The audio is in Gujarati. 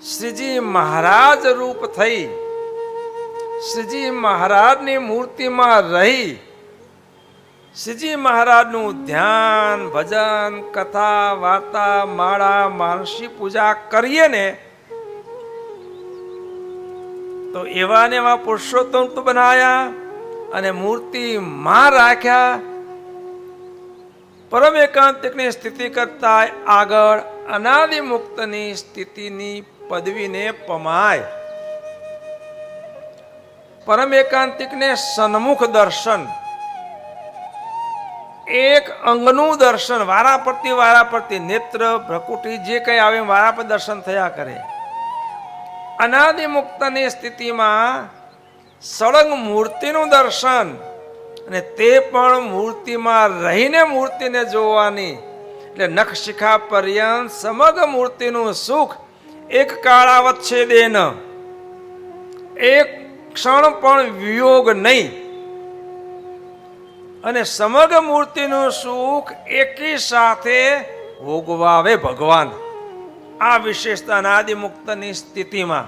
શ્રીજી મહારાજ રૂપ થઈ શ્રીજી મહારાજની મૂર્તિમાં રહી શ્રીજી મહારાજનું ધ્યાન ભજન કથા વાર્તા માળા માનસી પૂજા કરીએ ને તો એવા ને એવા પુરુષોત્તમ તો બનાયા અને મૂર્તિ માં રાખ્યા. પરમ એકાંતિકની સ્થિતિ કરતા આગળ અનાદિ મુક્તની સ્થિતિની પદવીને પમાય. પરમ એકાંતિકને સન્મુખ દર્શન, એક અંગનું દર્શન, વારાફરતી નેત્ર ભ્રકુટી જે કઈ આવે વારાફર દર્શન થયા કરે. અનાદિ મુક્તની સ્થિતિમાં સળંગ મૂર્તિનું દર્શન, અને તે પણ મૂર્તિમાં રહીને મૂર્તિને જોવાની. એટલે નખ શિખા પર્યંત સમગ્ર મૂર્તિનું સુખ એક કાળાવચ્છેદેન, એક ક્ષણ પણ વિયોગ નહીં, અને સમગ્ર મૂર્તિનું સુખ એકી સાથે ભોગવાવે ભગવાન. આ વિશેષતા અનાદિ મુક્તની સ્થિતિમાં